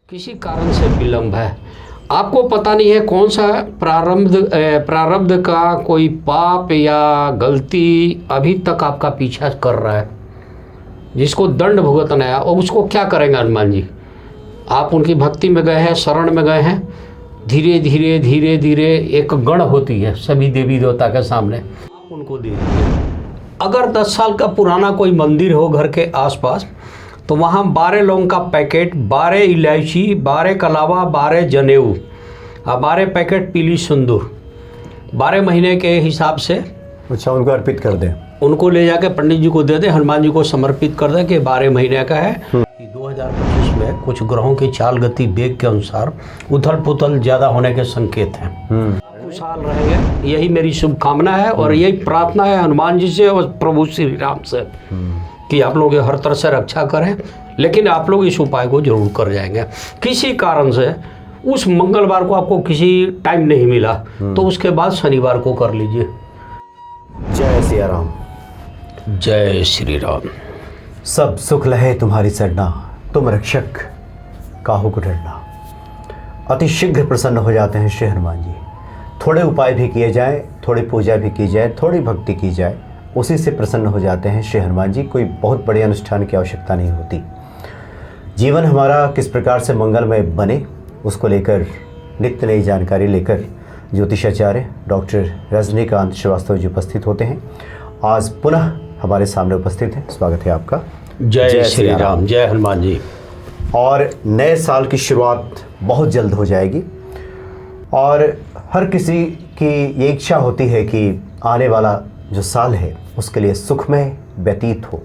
किसी कारण से विलंब है, आपको पता नहीं है कौन सा प्रारब्ध का कोई पाप या गलती अभी तक आपका पीछा कर रहा है, जिसको दंड भुगतना है। और उसको क्या करेंगे हनुमान जी? आप उनकी भक्ति में गए हैं, शरण में गए हैं, धीरे धीरे धीरे धीरे एक गण होती है सभी देवी देवता के सामने, आप उनको दे दीजिए। अगर 10 साल का पुराना कोई मंदिर हो घर के आसपास, तो वहाँ 12 लौंग का पैकेट, 12 इलायची, 12 कलावा, 12 जनेऊ, 12 पैकेट पीली सिंदूर 12 महीने के हिसाब से अच्छा उनको अर्पित कर दें, उनको ले जाके पंडित जी को दे दें, हनुमान जी को समर्पित कर दें कि 12 महीने का है। 2025 में कुछ ग्रहों की चाल गति वेग के अनुसार उथल पुथल ज़्यादा होने के संकेत हैं। खुशहाल रहेंगे, यही मेरी शुभकामना है और यही प्रार्थना है हनुमान जी से और प्रभु श्री राम से कि आप लोग हर तरह से रक्षा करें। लेकिन आप लोग इस उपाय को जरूर कर जाएंगे। किसी कारण से उस मंगलवार को आपको किसी टाइम नहीं मिला तो उसके बाद शनिवार को कर लीजिए। जय सिया राम। जय श्री राम। सब सुख लहे तुम्हारी सरना, तुम रक्षक काहू को डरना। अति शीघ्र प्रसन्न हो जाते हैं श्री हनुमान जी। थोड़े उपाय भी किए जाए, थोड़ी पूजा भी की जाए, थोड़ी भक्ति की जाए, उसी से प्रसन्न हो जाते हैं श्री हनुमान जी। कोई बहुत बड़े अनुष्ठान की आवश्यकता नहीं होती। जीवन हमारा किस प्रकार से मंगलमय बने, उसको लेकर नित्य नई जानकारी लेकर ज्योतिषाचार्य डॉक्टर रजनीकांत श्रीवास्तव जी उपस्थित होते हैं। आज पुनः हमारे सामने उपस्थित हैं। स्वागत है आपका। जय श्री राम। जय हनुमान जी। और नए साल की शुरुआत बहुत जल्द हो जाएगी और हर किसी की ये इच्छा होती है कि आने वाला जो साल है उसके लिए सुखमय व्यतीत हो।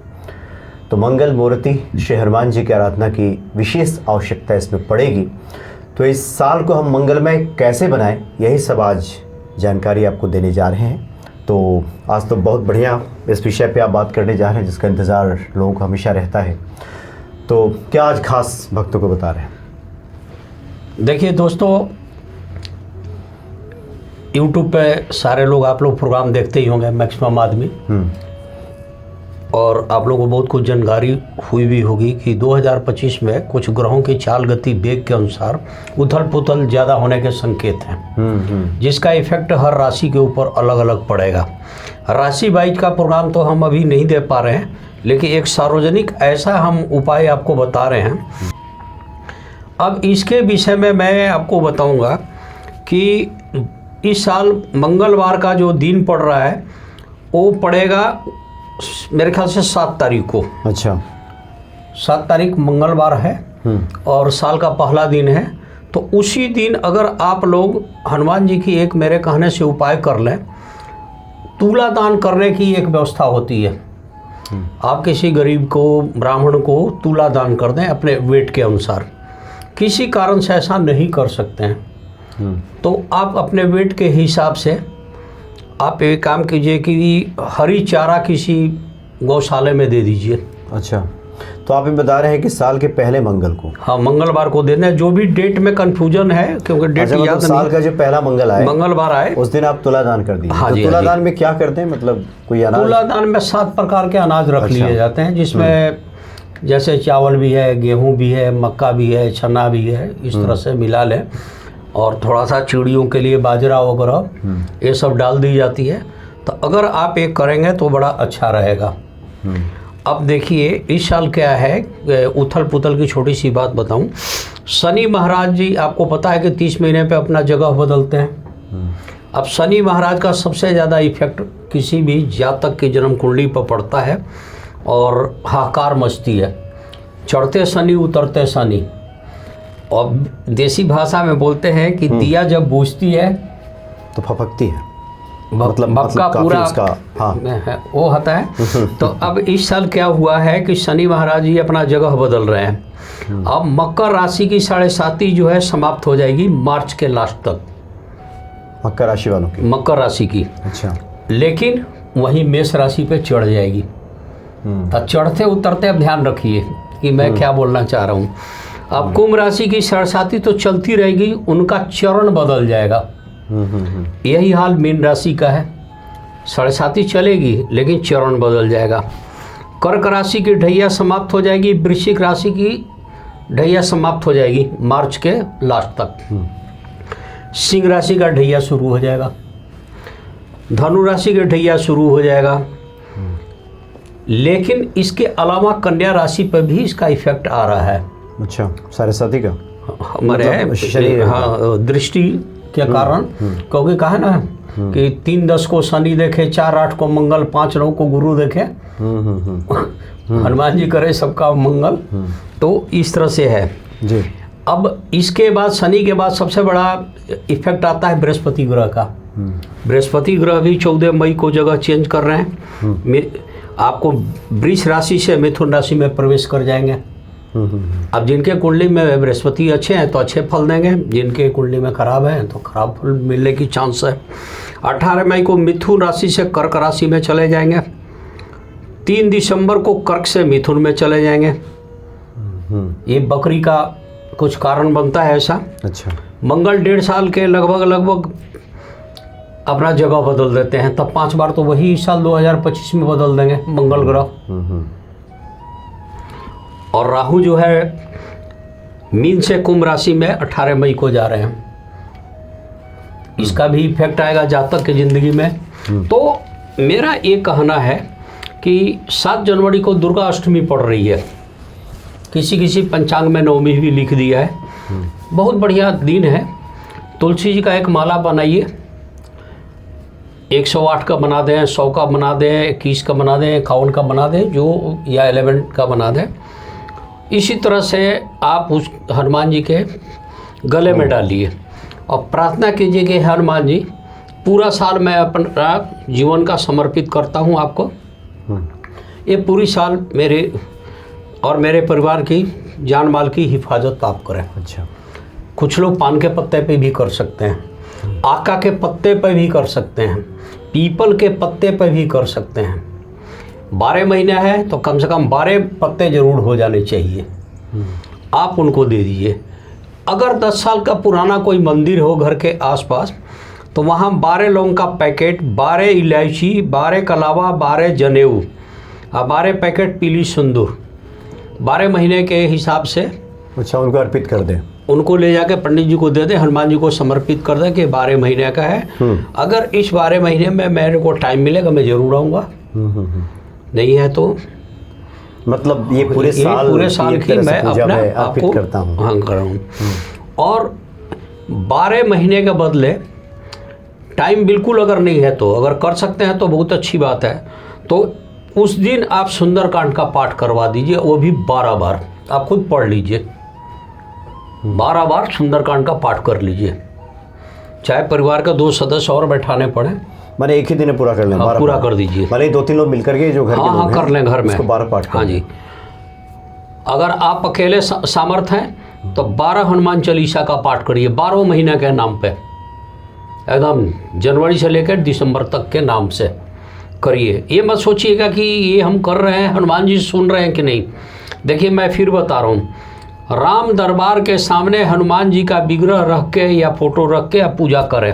तो मंगल मूर्ति श्री हनुमान जी की आराधना की विशेष आवश्यकता इसमें पड़ेगी। तो इस साल को हम मंगलमय कैसे बनाएं, यही सब आज जानकारी आपको देने जा रहे हैं। तो आज तो बहुत बढ़िया इस विषय पे आप बात करने जा रहे हैं जिसका इंतज़ार लोगों को हमेशा रहता है। तो क्या आज खास भक्तों को बता रहे हैं? देखिए दोस्तों, यूट्यूब पे सारे लोग, आप लोग प्रोग्राम देखते ही होंगे, मैक्सिमम आदमी, और आप लोगों को बहुत कुछ जानकारी हुई भी होगी कि 2025 में कुछ ग्रहों की चाल गति वेग के अनुसार उथल पुथल ज़्यादा होने के संकेत हैं, जिसका इफेक्ट हर राशि के ऊपर अलग अलग पड़ेगा। राशि वाइज का प्रोग्राम तो हम अभी नहीं दे पा रहे हैं, लेकिन एक सार्वजनिक ऐसा हम उपाय आपको बता रहे हैं। अब इसके विषय में मैं आपको बताऊंगा कि इस साल मंगलवार का जो दिन पड़ रहा है वो पड़ेगा मेरे ख्याल से 7 तारीख को। अच्छा, 7 तारीख मंगलवार है और साल का पहला दिन है। तो उसी दिन अगर आप लोग हनुमान जी की एक मेरे कहने से उपाय कर लें, तुला दान करने की एक व्यवस्था होती है। आप किसी गरीब को, ब्राह्मण को तुला दान कर दें अपने वेट के अनुसार। किसी कारण से ऐसा नहीं कर सकते हैं तो आप अपने वेट के हिसाब से आप एक काम कीजिए कि हरी चारा किसी गौशाले में दे दीजिए। अच्छा, तो आप ये बता रहे हैं कि साल के पहले मंगल को? हाँ, मंगलवार को देना है। जो भी डेट में कंफ्यूजन है, क्योंकि डेट अच्छा, याद साल का जो पहला मंगलवार आए उस दिन आप तुला दान कर दीजिए। हाँ तो जी, तुला दान में क्या करते हैं, मतलब कोई अनाज? तुला दान में 7 प्रकार के अनाज रख लिए जाते हैं, जिसमें जैसे चावल भी है, गेहूँ भी है, मक्का भी है, चना भी है, इस तरह से मिला लें। और थोड़ा सा चिड़ियों के लिए बाजरा वगैरह ये सब डाल दी जाती है। तो अगर आप एक करेंगे तो बड़ा अच्छा रहेगा। अब देखिए इस साल क्या है, उथल पुथल की छोटी सी बात बताऊं। शनि महाराज जी, आपको पता है कि 30 महीने पे अपना जगह बदलते हैं। अब शनि महाराज का सबसे ज़्यादा इफेक्ट किसी भी जातक की जन्म कुंडली पर पड़ता है और हाहाकार मचती है। चढ़ते शनि उतरते शनि। और देसी भाषा में बोलते हैं कि दिया जब बुझती है तो फपकती है, मतलब मक्का पूरा उसका वो होता है। तो अब इस साल क्या हुआ है कि शनि महाराज जी अपना जगह बदल रहे हैं। अब मकर राशि की 7.5 जो है समाप्त हो जाएगी मार्च के लास्ट तक, मकर राशि वालों की, मकर राशि की। अच्छा, लेकिन वहीं मेष राशि पे चढ़ जाएगी। तो चढ़ते उतरते अब ध्यान रखिए कि मैं क्या बोलना चाह रहा हूँ। अब कुंभ राशि की 7.5 तो चलती रहेगी, उनका चरण बदल जाएगा। यही हाल मीन राशि का है, 7.5 चलेगी लेकिन चरण बदल जाएगा। कर्क राशि की ढैया समाप्त हो जाएगी। वृश्चिक राशि की ढैया समाप्त हो जाएगी मार्च के लास्ट तक। सिंह राशि का ढैया शुरू हो जाएगा, धनु राशि का ढैया शुरू हो जाएगा, लेकिन इसके अलावा कन्या राशि पर भी इसका इफेक्ट आ रहा है। अच्छा, साढ़े साथी का हमारे हाँ दृष्टि के कारण, क्योंकि कहा ना कि 3-10 को शनि देखे, 4-8 को मंगल, 5-9 को गुरु देखे, हनुमान जी करे सबका मंगल। तो इस तरह से है जी। अब इसके बाद शनि के बाद सबसे बड़ा इफेक्ट आता है बृहस्पति ग्रह का। बृहस्पति ग्रह भी 14 मई को जगह चेंज कर रहे हैं, आपको वृष राशि से मिथुन राशि में प्रवेश कर जाएंगे। अब जिनके कुंडली में बृहस्पति अच्छे हैं तो अच्छे फल देंगे, जिनके कुंडली में खराब है तो खराब फल मिलने की चांस है। 18 मई को मिथुन राशि से कर्क राशि में चले जाएंगे, 3 दिसंबर को कर्क से मिथुन में चले जाएंगे। ये बकरी का कुछ कारण बनता है ऐसा। अच्छा। मंगल 1.5 साल के लगभग अपना जगह बदल देते हैं, तब 5 बार तो वही इस साल 2025 में बदल देंगे मंगल ग्रह। और राहु जो है मीन से कुंभ राशि में 18 मई को जा रहे हैं, इसका भी इफेक्ट आएगा जातक की जिंदगी में। तो मेरा ये कहना है कि 7 जनवरी को दुर्गा अष्टमी पड़ रही है, किसी पंचांग में नवमी भी लिख दिया है। बहुत बढ़िया दिन है, तुलसी जी का एक माला बनाइए, 108 का बना दें, 100 का बना दें, 21 का बना दें, 51 का बना दें, जो या 11 का बना दें। इसी तरह से आप उस हनुमान जी के गले में डालिए और प्रार्थना कीजिए कि हनुमान जी पूरा साल मैं अपना जीवन का समर्पित करता हूँ आपको, ये पूरी साल मेरे और मेरे परिवार की जान माल की हिफाजत आप करें। अच्छा। कुछ लोग पान के पत्ते पे भी कर सकते हैं, आका के पत्ते पे भी कर सकते हैं, पीपल के पत्ते पे भी कर सकते हैं। 12 महीने है तो कम से कम 12 पत्ते जरूर हो जाने चाहिए, आप उनको दे दीजिए। अगर 10 साल का पुराना कोई मंदिर हो घर के आसपास तो वहाँ 12 लौंग का पैकेट, 12 इलायची, 12 कलावा, 12 जनेऊ और 12 पैकेट पीली सिंदूर 12 महीने के हिसाब से अच्छा उनको अर्पित कर दें, उनको ले जाके पंडित जी को दे दें, हनुमान जी को समर्पित कर दें कि 12 महीने का है। अगर इस 12 महीने में मेरे को टाइम मिलेगा मैं ज़रूर आऊँगा, नहीं है तो मतलब ये पूरे साल की मैं अपने आपको करता हूँ। हाँ कर रहा हूँ। और 12 महीने के बदले टाइम बिल्कुल अगर नहीं है तो अगर कर सकते हैं तो बहुत अच्छी बात है। तो उस दिन आप सुंदरकांड का पाठ करवा दीजिए, वो भी 12 बार आप खुद पढ़ लीजिए, 12 बार सुंदरकांड का पाठ कर लीजिए, चाहे परिवार का 2 सदस्य और बैठाने पड़े, मैंने एक ही दिन में पूरा कर लें। हाँ, पूरा कर दीजिए, भले 2-3 लोग मिलकर के जो घर के हाँ कर लें घर में, उसको 12 पाठ। हाँ जी। अगर आप अकेले सामर्थ हैं तो 12 हनुमान चालीसा का पाठ करिए 12 महीने के नाम पे, एकदम जनवरी से लेकर दिसंबर तक के नाम से करिए। ये मत सोचिएगा कि ये हम कर रहे हैं हनुमान जी सुन रहे हैं कि नहीं। देखिए मैं फिर बता रहा हूँ, राम दरबार के सामने हनुमान जी का विग्रह रख के या फोटो रख के आप पूजा करें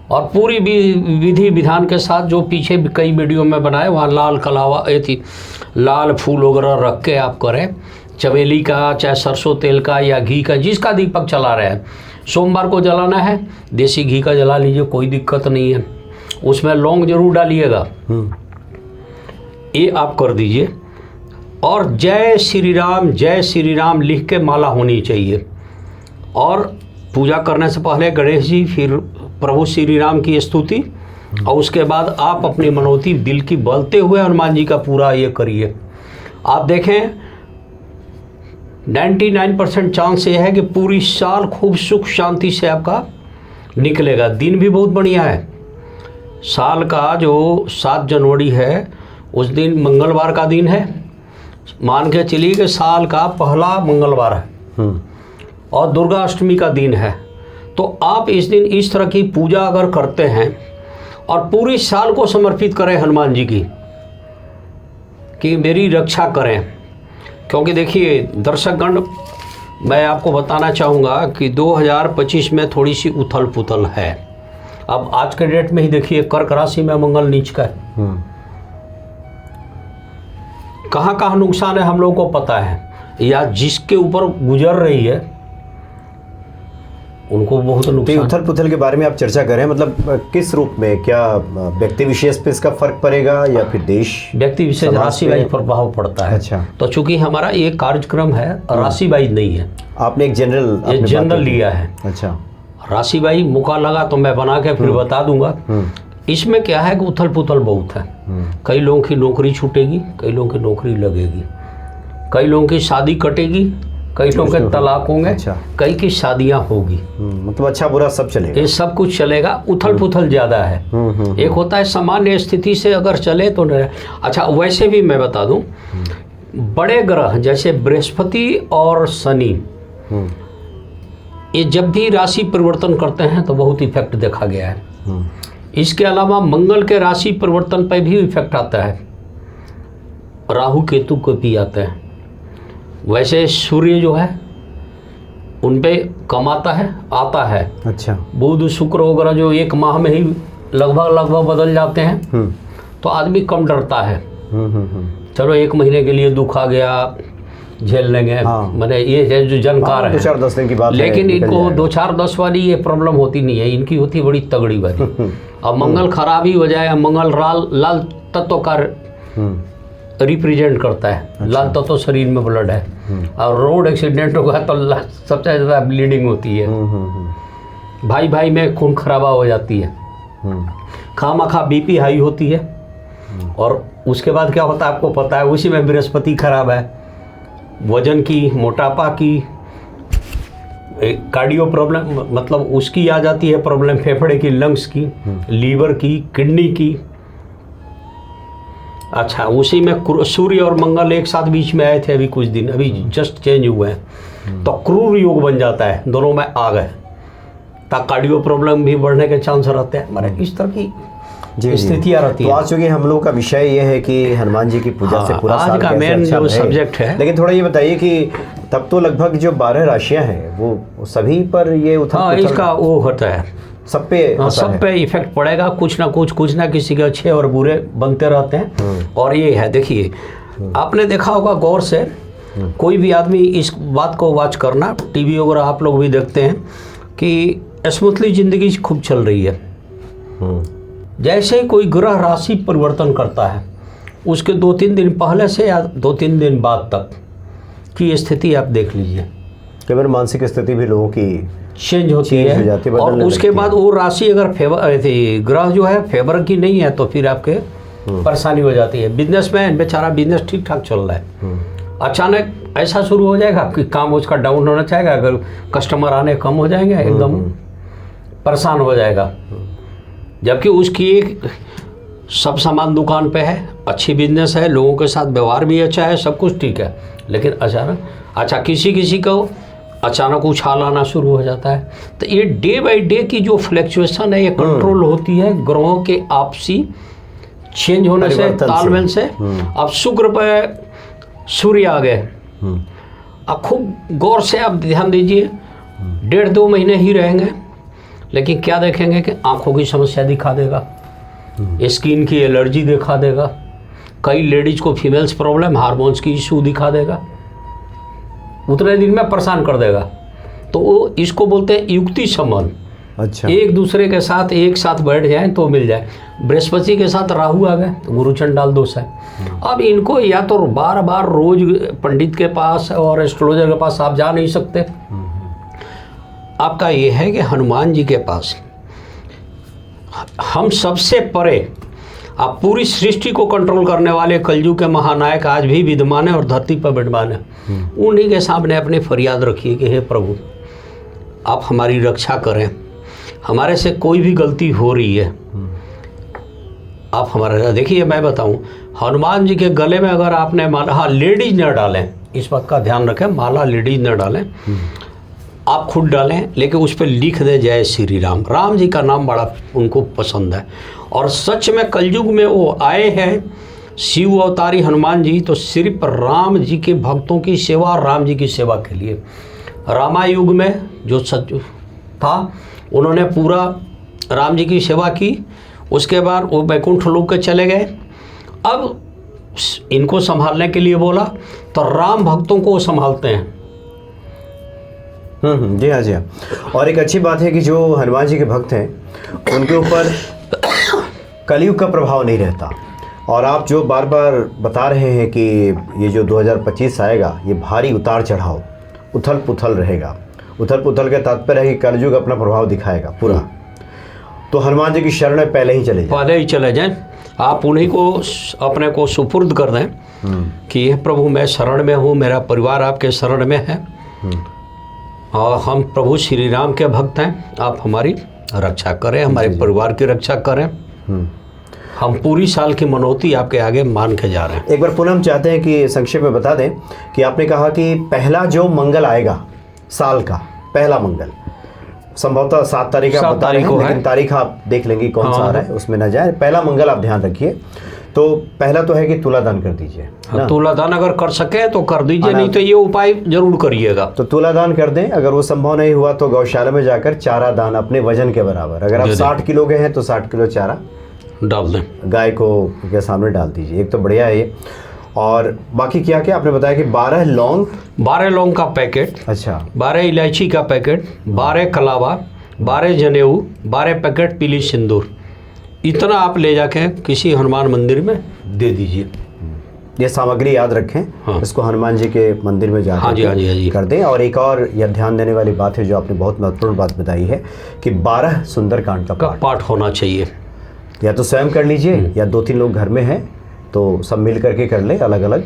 और पूरी विधि विधान के साथ, जो पीछे भी कई वीडियो में बनाए वहाँ लाल कलावा लाल फूल वगैरह रख के आप करें, चमेली का चाहे सरसों तेल का या घी का, जिसका दीपक चला रहे हैं। सोमवार को जलाना है देसी घी का जला लीजिए, कोई दिक्कत नहीं है, उसमें लौंग जरूर डालिएगा, ये आप कर दीजिए। और जय श्री राम लिख के माला होनी चाहिए। और पूजा करने से पहले गणेश जी, फिर प्रभु श्री राम की स्तुति, और उसके बाद आप अपनी मनौती दिल की बोलते हुए हनुमान जी का पूरा ये करिए। आप देखें 99% चांस ये है कि पूरी साल खूब सुख शांति से आपका निकलेगा। दिन भी बहुत बढ़िया है, साल का जो 7 जनवरी है उस दिन मंगलवार का दिन है, मान के चलिए कि साल का पहला मंगलवार है और दुर्गा अष्टमी का दिन है। तो आप इस दिन इस तरह की पूजा अगर करते हैं और पूरी साल को समर्पित करें हनुमान जी की कि मेरी रक्षा करें। क्योंकि देखिए दर्शकगण, मैं आपको बताना चाहूँगा कि 2025 में थोड़ी सी उथल पुथल है। अब आज के डेट में ही देखिए कर्क राशि में मंगल नीच का है, कहाँ कहाँ नुकसान है हम लोगों को पता है। या जिसके ऊपर गुजर रही है उनको बहुत तो ये नुकसान। उथल पुथल के बारे में आप चर्चा कर रहे हैं, मतलब किस रूप में, क्या व्यक्ति विशेष पे इसका फर्क पड़ेगा या फिर देश व्यक्ति विशेष समाज राशि पे? वाइज प्रभाव पड़ता है। अच्छा। तो चूंकि हमारा ये कार्यक्रम है राशि वाइज नहीं है, आपने एक जनरल ये जनरल लिया है। अच्छा। राशि वाइज मौका लगा तो मैं बना के फिर बता दूंगा। इसमें क्या है कि उथल पुथल बहुत है। कई लोगों की नौकरी छूटेगी, कई लोगों की नौकरी लगेगी, कई लोगों की शादी कटेगी, कई लोगों के तलाक होंगे, अच्छा। कई की शादियां होगी। मतलब अच्छा बुरा सब चलेगा। ये सब कुछ चलेगा। उथल पुथल ज़्यादा है। एक होता है सामान्य स्थिति से अगर चले तो नहीं। अच्छा, वैसे भी मैं बता दूं, बड़े ग्रह जैसे बृहस्पति और शनि ये जब भी राशि परिवर्तन करते हैं तो बहुत इफेक्ट देखा गया है। इसके अलावा मंगल के राशि परिवर्तन पर भी इफेक्ट आता है, राहु केतु को भी आता है। वैसे सूर्य जो है उन पे कम आता है। अच्छा। बुध शुक्र वगैरह जो एक माह में ही लगभग बदल जाते हैं, तो आदमी कम डरता है। चलो 1 महीने के लिए दुख आ गया, झेल लेंगे। हाँ। मैंने ये है जो जानकार है, 2-4-10 दिन की बात है, लेकिन निकल इनको जाएगा। 2-4-10 वाली ये प्रॉब्लम होती नहीं है, इनकी होती बड़ी तगड़ी वाली। अब मंगल खराब ही हो जाए, मंगल लाल तत्व का रिप्रेजेंट करता है। अच्छा। लाल तत्व शरीर में ब्लड है, और रोड एक्सीडेंट होगा तो सबसे ज़्यादा ब्लीडिंग होती है। भाई भाई में खून खराबा हो जाती है, खामखा बीपी हाई होती है। और उसके बाद क्या होता है आपको पता है, उसी में बृहस्पति खराब है, वजन की, मोटापा की, कार्डियो प्रॉब्लम, मतलब उसकी आ जाती है प्रॉब्लम, फेफड़े की, लंग्स की, लीवर की, किडनी की। अच्छा, उसी में सूर्य और मंगल एक साथ बीच में आए थे अभी कुछ दिन, अभी जस्ट चेंज हुए हैं, तो क्रूर योग बन जाता है, दोनों में आ गए, तब कार्डियो प्रॉब्लम भी बढ़ने के चांस रहते हैं। हमारे इस तरह की स्थितियाँ रहती तो हैं। आज चूंकि हम लोग का विषय ये है कि हनुमान जी की पूजा से पूरा आज साल का कैसे मेन अच्छा जो रहे। सब्जेक्ट है, लेकिन थोड़ा ये बताइए कि तब तो लगभग जो 12 राशियां हैं वो सभी पर ये हाँ, इसका वो होता है, सब पे सब पे इफेक्ट पड़ेगा। कुछ ना किसी के अच्छे और बुरे बनते रहते हैं। और ये है, देखिए आपने देखा होगा गौर से, कोई भी आदमी इस बात को वॉच करना, टीवी वगैरह आप लोग भी देखते हैं कि स्मूथली जिंदगी खूब चल रही है। जैसे ही कोई ग्रह राशि परिवर्तन करता है, उसके 2-3 दिन पहले से या 2-3 दिन बाद तक की स्थिति आप देख लीजिए, केवल मानसिक स्थिति भी लोगों की चेंज होती चेंज हो है। जाती है, और बदलने उसके लगती बाद वो राशि अगर फेवर ग्रह जो है फेवर की नहीं है तो फिर आपके परेशानी हो जाती है। बिजनेसमैन बेचारा बिजनेस ठीक ठाक चल रहा है, अचानक ऐसा शुरू हो जाएगा कि काम उसका डाउन होना चाहेगा, अगर कस्टमर आने कम हो जाएंगे, एकदम परेशान हो जाएगा। जबकि उसकी एक सब सामान दुकान पे है, अच्छी बिजनेस है, लोगों के साथ व्यवहार भी अच्छा है, सब कुछ ठीक है, लेकिन अचानक, अच्छा किसी को अचानक उछाल आना शुरू हो जाता है। तो ये डे बाय डे की जो फ्लैक्चुएशन है, ये कंट्रोल होती है ग्रहों के आपसी चेंज होने से, तालमेल से। अब शुक्र पे सूर्य आ गए, अब खूब गौर से आप ध्यान दीजिए, 1.5-2 महीने ही रहेंगे, लेकिन क्या देखेंगे कि आंखों की समस्या दिखा देगा, स्किन की एलर्जी दिखा देगा, कई लेडीज को फीमेल्स प्रॉब्लम, हार्मोन्स की इशू दिखा देगा, उतने दिन में परेशान कर देगा। तो वो इसको बोलते हैं युक्ति संबंध। अच्छा। एक दूसरे के साथ एक साथ बैठ जाए तो मिल जाए। बृहस्पति के साथ राहु आ गए तो गुरु चंडाल दोष है। अब इनको या तो बार बार रोज पंडित के पास और एस्ट्रोलॉजर के पास आप जा नहीं सकते। आपका ये है कि हनुमान जी के पास हम सबसे परे, आप पूरी सृष्टि को कंट्रोल करने वाले कलयुग के महानायक आज भी विद्यमान है और धरती पर विद्यमान है। उन्हीं के सामने अपने फरियाद रखिए कि हे प्रभु, आप हमारी रक्षा करें, हमारे से कोई भी गलती हो रही है, आप हमारे। देखिए मैं बताऊं, हनुमान जी के गले में अगर आपने माला, हाँ लेडीज न डालें, इस बात का ध्यान रखें, माला लेडीज न डालें, आप खुद डालें, लेकिन उस पर लिख दे जय श्री राम। राम जी का नाम बड़ा उनको पसंद है। और सच में कलयुग में वो आए हैं शिव अवतारी हनुमान जी, तो सिर्फ राम जी के भक्तों की सेवा, राम जी की सेवा के लिए। रामायुग में जो सच था, उन्होंने पूरा राम जी की सेवा की, उसके बाद वो वैकुंठ लोक के चले गए। अब इनको संभालने के लिए बोला, तो राम भक्तों को वो संभालते हैं। जी हाँ, जी हाँ। और एक अच्छी बात है कि जो हनुमान जी के भक्त हैं उनके ऊपर कलयुग का प्रभाव नहीं रहता। और आप जो बार बार बता रहे हैं कि ये जो 2025 आएगा ये भारी उतार चढ़ाव, उथल पुथल रहेगा। उथल पुथल के तात्पर्य है कि कलयुग अपना प्रभाव दिखाएगा पूरा। तो हनुमान जी की शरण में पहले ही चले जाएं। आप उन्हीं को अपने को सुपुर्द कर दें कि हे प्रभु, मैं शरण में हूँ, मेरा परिवार आपके शरण में है और हम प्रभु श्री राम के भक्त हैं। आप हमारी रक्षा करें, हमारे परिवार की रक्षा करें। हम पूरी साल की मनौती आपके आगे मान के जा रहे हैं। एक बार पुनः हम चाहते हैं कि संक्षेप में बता दें कि आपने कहा कि पहला जो मंगल आएगा साल का, पहला मंगल संभवतः 7 तारीख आप बता रहे हैं, लेकिन तारीख आप देख लेंगे कौन सा आ रहा है, उसमें न जाए। पहला मंगल आप ध्यान रखिए। तो पहला तो है कि तुला दान कर दीजिए। तुला दान अगर कर सके तो कर दीजिए, नहीं तो ये उपाय जरूर करिएगा। तो तुला दान कर दें। अगर वो संभव नहीं हुआ तो गौशाला में जाकर चारा दान अपने वजन के बराबर, अगर आप 60 किलो के हैं तो 60 किलो चारा डाल दें, गाय को के सामने डाल दीजिए। एक तो बढ़िया है ये। और बाकी क्या क्या आपने बताया कि 12 लौंग का पैकेट, अच्छा 12 इलायची का पैकेट, 12 कलावा, 12 जनेऊ, 12 पैकेट पीली सिंदूर, इतना आप ले जाके किसी हनुमान मंदिर में दे दीजिए। ये सामग्री याद रखें। हाँ। इसको हनुमान जी के मंदिर में जाकर हाँ जी कर दें। और एक और यह ध्यान देने वाली बात है जो आपने बहुत महत्वपूर्ण बात बताई है कि 12 सुंदरकांड का पाठ होना चाहिए। या तो स्वयं कर लीजिए या 2-3 लोग घर में हैं तो सब मिल करके कर ले अलग अलग,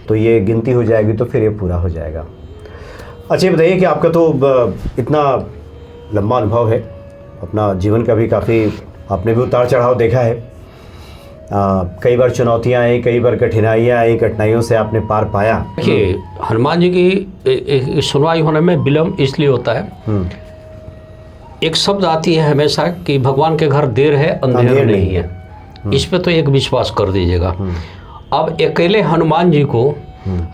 तो ये गिनती हो जाएगी तो फिर ये पूरा हो जाएगा। अच्छा, बताइए कि आपका तो इतना लंबा अनुभव है, अपना जीवन का भी काफ़ी आपने भी उतार चढ़ाव देखा है। कई बार चुनौतियाँ आई, कई बार कठिनाइयाँ आई, कठिनाइयों से आपने पार पाया। देखिए, हनुमान जी की सुनवाई होने में विलम्ब इसलिए होता है, एक शब्द आती है हमेशा कि भगवान के घर देर है अंधेर नहीं है। इस पे तो एक विश्वास कर दीजिएगा। अब अकेले हनुमान जी को,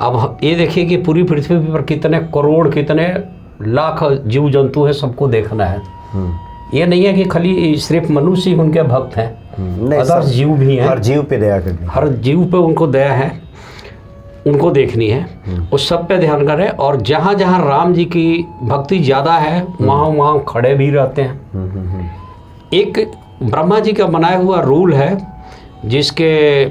अब ये देखिए कि पूरी पृथ्वी पर कितने करोड़, कितने लाख जीव जंतु है, सबको देखना है। ये नहीं है कि खाली सिर्फ मनुष्य ही उनके भक्त हैं, अदर जीव भी हैं। हर जीव पे दया करनी, हर जीव पे उनको दया है, उनको देखनी है, उस सब पे ध्यान करें। और जहाँ जहाँ राम जी की भक्ति ज़्यादा है वहाँ वहाँ खड़े भी रहते हैं। एक ब्रह्मा जी का बनाया हुआ रूल है जिसके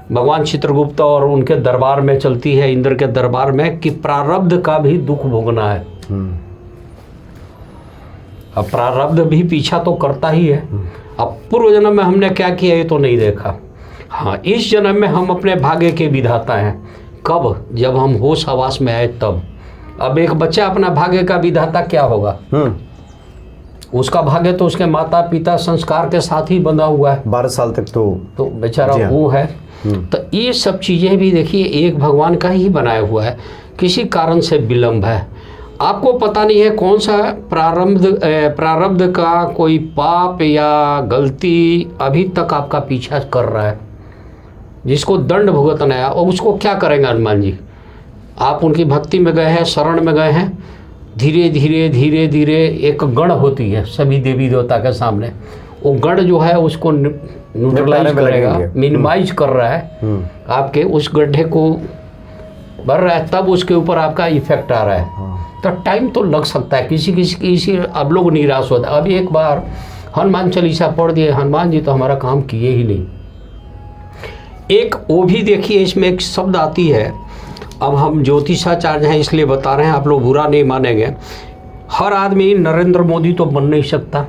भगवान चित्रगुप्त और उनके दरबार में चलती है, इंद्र के दरबार में, कि प्रारब्ध का भी दुख भोगना है। अब प्रारब्ध भी पीछा तो करता ही है। अब पूर्व जन्म में हमने क्या किया ये तो नहीं देखा। हाँ, इस जन्म में हम अपने भाग्य के विधाता हैं। कब? जब हम होश हवास में आए तब। अब एक बच्चा अपना भाग्य का विधाता क्या होगा? उसका भाग्य तो उसके माता पिता संस्कार के साथ ही बंधा हुआ है। 12 साल तक तो बेचारा वो है। तो ये सब चीज़ें भी देखिए एक भगवान का ही बनाया हुआ है, किसी कारण से विलम्ब है। आपको पता नहीं है कौन सा प्रारब्ध का कोई पाप या गलती अभी तक आपका पीछा कर रहा है, जिसको दंड भुगतना है। और उसको क्या करेंगे हनुमान जी? आप उनकी भक्ति में गए हैं, शरण में गए हैं, धीरे धीरे धीरे धीरे एक गण होती है सभी देवी देवता के सामने, वो गण जो है उसको न्यूट्रलाइज करेगा, मिनिमाइज कर रहा है, आपके उस गड्ढे को भर रहा है, तब उसके ऊपर आपका इफेक्ट आ रहा है। तो टाइम तो लग सकता है, किसी अब लोग निराश होता है। अभी एक बार हनुमान चालीसा पढ़ दिए, हनुमान जी तो हमारा काम किए ही नहीं। एक वो भी देखिए, इसमें एक शब्द आती है, अब हम ज्योतिषाचार्य हैं इसलिए बता रहे हैं, आप लोग बुरा नहीं मानेंगे। हर आदमी नरेंद्र मोदी तो बन नहीं सकता।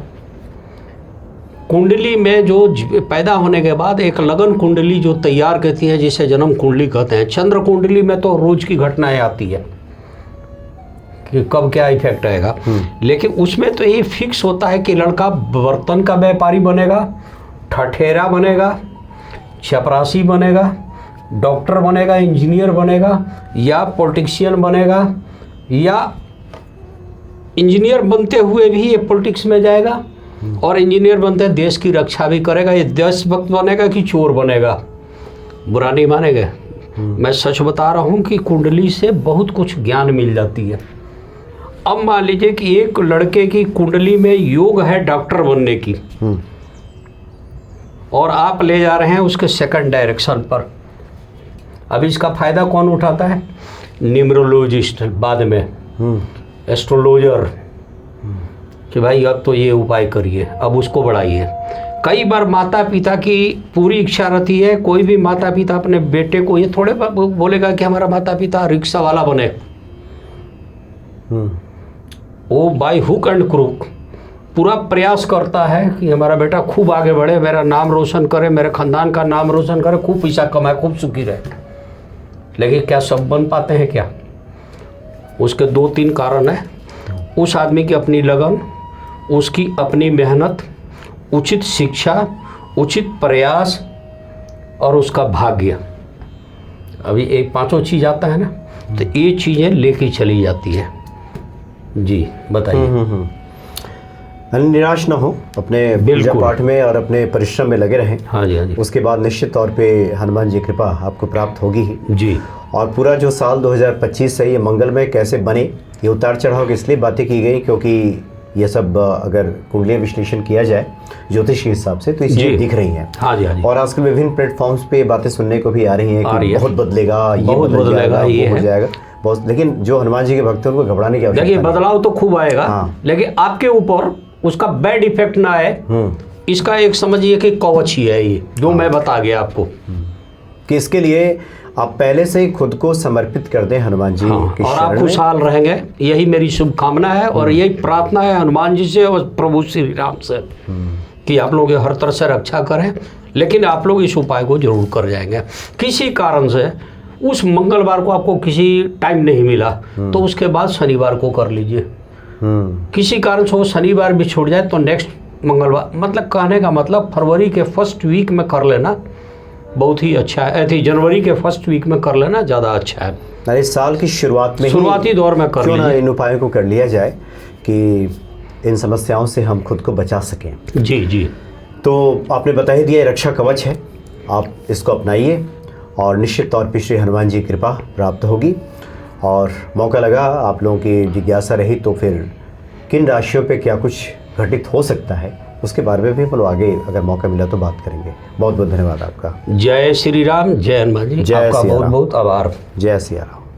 कुंडली में जो पैदा होने के बाद एक लगन कुंडली जो तैयार करती है, जिसे जन्म कुंडली कहते हैं। चंद्र कुंडली में तो रोज की घटनाएं आती है कि कब क्या इफेक्ट आएगा, लेकिन उसमें तो ये फिक्स होता है कि लड़का बर्तन का व्यापारी बनेगा, ठठेरा बनेगा, चपरासी बनेगा, डॉक्टर बनेगा, इंजीनियर बनेगा, या पॉलिटिशियन बनेगा, या इंजीनियर बनते हुए भी ये पॉलिटिक्स में जाएगा, और इंजीनियर बनते हैं देश की रक्षा भी करेगा। ये देशभक्त बनेगा कि चोर बनेगा? बुरा नहीं मानेंगे, मैं सच बता रहा हूँ कि कुंडली से बहुत कुछ ज्ञान मिल जाती है। अब मान लीजिए कि एक लड़के की कुंडली में योग है डॉक्टर बनने की, और आप ले जा रहे हैं उसके सेकंड डायरेक्शन पर, अब इसका फायदा कौन उठाता है? न्यूमरोलॉजिस्ट, बाद में एस्ट्रोलॉजर, कि भाई अब तो ये उपाय करिए, अब उसको बढ़ाइए। कई बार माता पिता की पूरी इच्छा रहती है, कोई भी माता पिता अपने बेटे को ये थोड़े बोलेगा कि हमारा माता पिता रिक्शा वाला बने। वो बाय हुक एंड क्रूक पूरा प्रयास करता है कि हमारा बेटा खूब आगे बढ़े, मेरा नाम रोशन करे, मेरे खानदान का नाम रोशन करे, खूब पैसा कमाए, खूब सुखी रहे। लेकिन क्या सब बन पाते हैं क्या? उसके 2-3 कारण हैं। उस आदमी की अपनी लगन, उसकी अपनी मेहनत, उचित शिक्षा, उचित प्रयास और उसका भाग्य। अभी एक 5 चीज़ आता है ना, तो ये चीज़ें लेके चली जाती है। जी बताइए। निराश ना हो, अपने पूजा पाठ में और अपने परिश्रम में लगे रहें। हाँ जी, हाँ जी। उसके बाद निश्चित तौर पे हनुमान जी कृपा आपको प्राप्त होगी ही। जी। और पूरा जो साल 2025 है ये मंगलमय कैसे बने, ये उतार चढ़ाव की इसलिए बातें की गई क्योंकि ये सब अगर कुंडली विश्लेषण किया जाए ज्योतिष के हिसाब से तो इसलिए दिख रही हैं। हाँ जी, हाँ जी। और आजकल विभिन्न प्लेटफॉर्म्स पे बातें सुनने को भी आ रही हैं कि बहुत बदलेगा, ये बदल जाएगा, ये हो जाएगा बहुत। लेकिन जो हनुमान जी के भक्त हैं उनको घबराने की आवश्यकता नहीं। देखिए, बदलाव तो खूब आएगा, लेकिन आपके ऊपर उसका बैड इफेक्ट ना आए, इसका एक समझिए कि कवच ही है ये, जो मैं बता गया आपको, कि इसके लिए आप पहले से ही खुद को समर्पित कर दें हनुमान जी की और आप खुशहाल रहेंगे। यही मेरी शुभकामना है और यही प्रार्थना है हनुमान जी से और प्रभु श्री राम से कि आप लोग हर तरह से रक्षा करें। लेकिन आप लोग इस उपाय को जरूर कर जाएंगे। किसी कारण से उस मंगलवार को आपको किसी टाइम नहीं मिला तो उसके बाद शनिवार को कर लीजिए। किसी कारण से वो शनिवार भी छूट जाए तो नेक्स्ट मंगलवार, मतलब कहने का मतलब फरवरी के फर्स्ट वीक में कर लेना बहुत ही अच्छा है। ऐसे जनवरी के फर्स्ट वीक में कर लेना ज़्यादा अच्छा है। अरे साल की शुरुआत में, शुरुआती दौर में कर लीजिए। इन उपायों को कर लिया जाए कि इन समस्याओं से हम खुद को बचा सकें। जी जी। तो आपने बता ही दिया, रक्षा कवच है, आप इसको अपनाइए और निश्चित तौर पर श्री हनुमान जी की कृपा प्राप्त होगी। और मौका लगा, आप लोगों की जिज्ञासा रही तो फिर किन राशियों पे क्या कुछ घटित हो सकता है उसके बारे में भी हम लोग आगे अगर मौका मिला तो बात करेंगे। बहुत बहुत धन्यवाद आपका। जय श्री राम, जय हनुमान जी। जय आपका सिया बहुत राम। बहुत आभार। जय सिया राम।